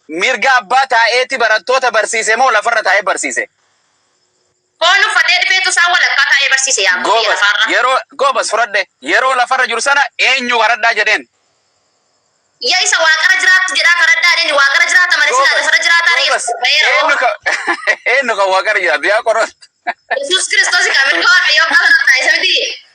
mirga abbaa taa'eeti barattoota barsiise moo lafarra taa'ee barsiise? Koonu fatee dhibeetu isaa walakkaa taa'ee barsiise yaa lafarra. Yeroo goobas fudhadhe yeroo lafarra jiru sana eenyu kadhadhaa jedheen? Ya isa waaqara jiraatu jedhaa kadhadhaa jedheni waaqara jiraata malee sila lafarra jiraataa eenyu kan waaqara jiraatu yaa qorat. Yesus Kristos kan mirga waaqayyoo kadhadhaa isa miti.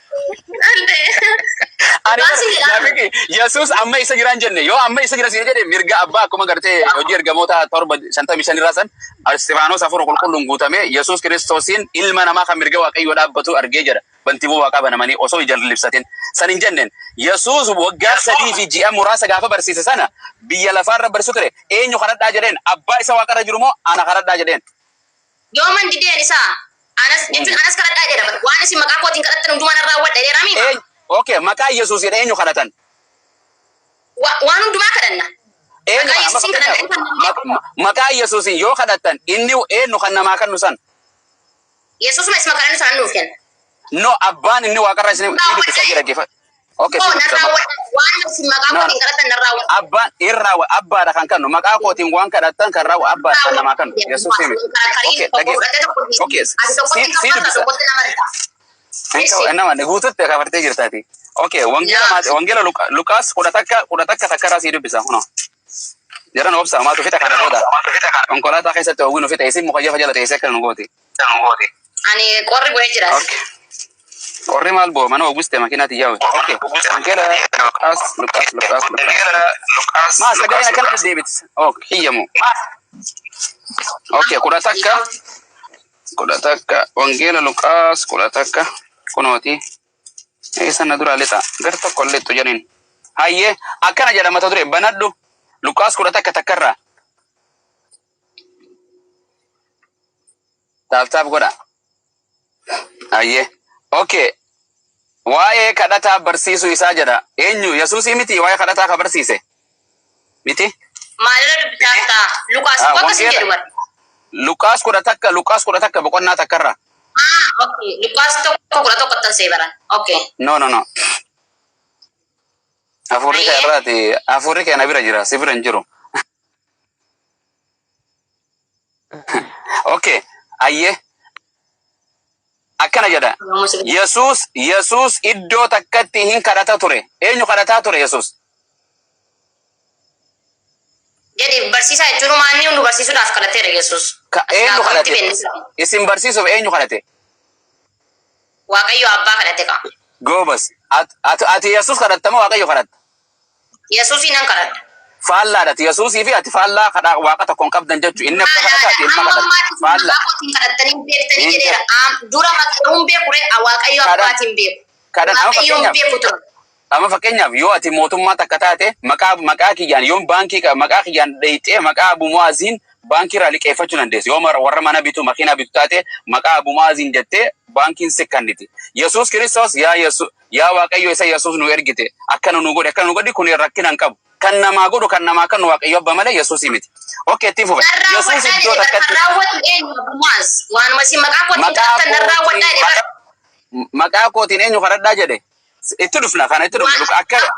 Yesus amma isa jiran jenne yoo amma isa jiran jedhe mirga abbaa akkuma gartee hojii ergamoota 755 irraa san Istifaanos afur qulqulluun guutame Yesus Kiristoosin ilma namaa kan mirga waaqayyoo dhaabbatu argee jira bantiibuu waaqaa banamanii osoo ijaan libsatin san hin jenneen Yesus waggaa 3 fi ji'a muraasa gaafa barsiise sana biyya lafaarra barsiisu ture eenyu kadhadhaa jedheen abbaa isa waaqarra jiru moo ana kadhadhaa jedheen yoo man dideen isaa anas jechuun anas kadhadhaa jedha waan isin maqaa kootiin kadhattan hundumaan irraa wadha jedhami. Okay, maka Yesus jedhee eenyu kadhatan? Waan hundumaa kadhanna. Maka Yesus yoo kadhatan inni eenyu kan namaa kennu san? Yesus mas isma kadhannu san nuuf kenna. No, abbaan inni waaqarra isin dhiibisa jira geeffa. Okay, waan isin maqaa kootiin kadhatan narraa wadha. Abbaan irraa abbaadha kan kennu maqaa kootiin waan kadhatan kan raawwa abbaadha kan namaa kennu. Yesus himi. Okay, nama guututti kafartee jirtaati. Okay, wangeela Lukaas kudha takka raasii dubbisa huno. Jaran obsa maatu fita kana booda. Konkolaataa keessatti hawwinu fita isin mukayyafa jala teessee akka nu gooti. Ani qorri bu'ee jira. Okay. Qorri maal boo mana oguste makiinaati yaa'u. Okay. Wangeela Lukaas. Maa sagaleen akkana deddeebitis. Okay, hiyyamu. Okay, kudha takka wangeela Lukaas kudha takka kunooti sana dura leta gar tokko letto janin hayye akkana jedhama mata dure banadhu Lukaas kudha takka takkarraa taaf godha hayye okay waa'ee kadhataa barsiisuu isaa jedha eenyu Yesuusii miti waa'ee kadhataa ka barsiise miti maalirra dubbitaa Lukaas bakka sin jedhu Lukaas kudha takka boqonnaa takkarraa. Okay. Lukaas tokko kudha tokko tan seebaran. Okay. No. Afurri kana bira jira, si bira hin jiru. Okay. Ayye. Akkana jedha. Yesus iddoo takkatti hin kadhata ture. Eenyu kadhataa ture Yesus? Jadi barsiisaa jechuun maanni hundu barsiisuudhaaf kadhateera Yesus. Eenyu kadhate? Isin barsiisuuf eenyu kadhate? Waaqayyo abbaa kadhate ka. Goobas. Ati Yesus kadhattama Waaqayyo kadhatta? Yesuusiin nan kadhadha. Faallaadha. Yesuusii fi ati faallaa kadhaa waaqa tokkoon qabdan jechuun inni akka kadhataati ilma kadhata. Faallaa. Kootiin kadhattanii beektanii jedheera. Dura maqaan beeku Waaqayyo abbaatiin beeku. Waaqayyoon beeku ture. Amma fakkeenyaaf yoo ati mootummaa takka taate maqaa kiyyaan yoo baankii maqaa kiyyaan dheeyxee maqaa Abu Mu'aaziin baankii irraa liqeeffachuu dandeessi. Yoo warra mana bitu makiinaa bitu taate maqaa Abu Mu'aaziin jettee baankiin si kanniti. Yesus Kiristoos yaa Waaqayyo isa Yesus nu ergite akkana nu godhi kun rakkina hin qabu. Kan namaa godhu kan namaa kan Waaqayyo abba malee Yesuusii miti. Okay, itti fufe. Yesus iddoo takkatti raawwatu eenyu Abu Mu'aaz waan masi maqaa kootiin kadhatan raawwadhaa jedhe. Maqaa kootiin eenyu kadhadhaa jedhe. Itti dhufna kana itti dhufna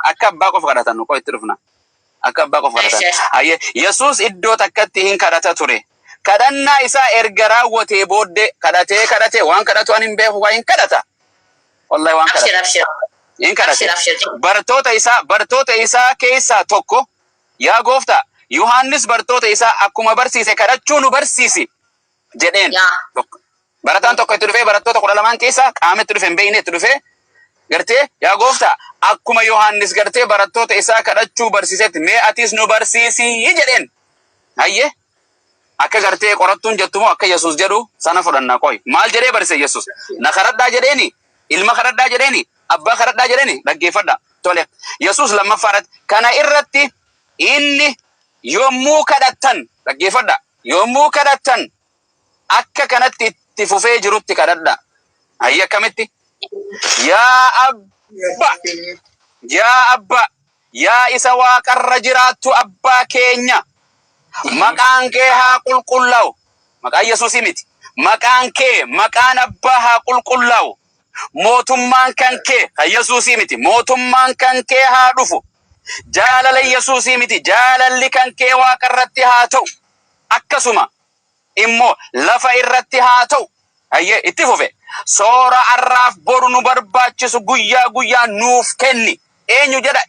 akka abbaa qofa kadhatan nu itti dhufna akka abbaa qofa kadhatan ayye Yesus iddoo takkatti hin kadhata ture kadhannaa isaa erga raawwatee booddee kadhatee waan kadhatu an hin beeku waa hin kadhata wallahi waan kadhata hin kadhata bartoota isaa keessaa tokko yaa gooftaa Yohaannis bartoota isaa akkuma barsiise kadhachuu nu barsiisi jedheen barataan tokko itti dhufee barattoota 12 keessaa qaametti dhufe hin beekne itti dhufee gartee yaa gooftaa akkuma Yohaannis gartee barattoota isaa kadhachuu barsiisetti mee atis nu barsiisi jedheen hayye akka gartee qorattuun jettumoo akka Yesus jedhu sana fudhanna qoy maal jedhee barsiise Yesus na kadhadhaa jedheeni ilma kadhadhaa jedheeni abbaa kadhadhaa jedheeni dhaggeeffadha tole Yesus lammaffaadhaatti kana irratti inni yommuu kadhattan dhaggeeffadha yommuu kadhattan akka kanatti itti fufee jirutti kadhadha hayye akkamitti yaa abba yaa isa waaqarra jiraattu abbaa keenya maqaan kee haa qulqullaa'u maqaan Yesuusii miti maqaan abbaa haa qulqullaa'u mootummaan kan kee kan Yesuusii miti mootummaan kan kee haa dhufu jaalala Yesuusii miti jaalalli kan kee Waaqa irratti haa ta'u akkasuma immoo lafa irratti haa ta'u hayyee itti fufe soora arraaf boru nu barbaachisu guyyaa guyyaa nuuf kenni eenyu jedha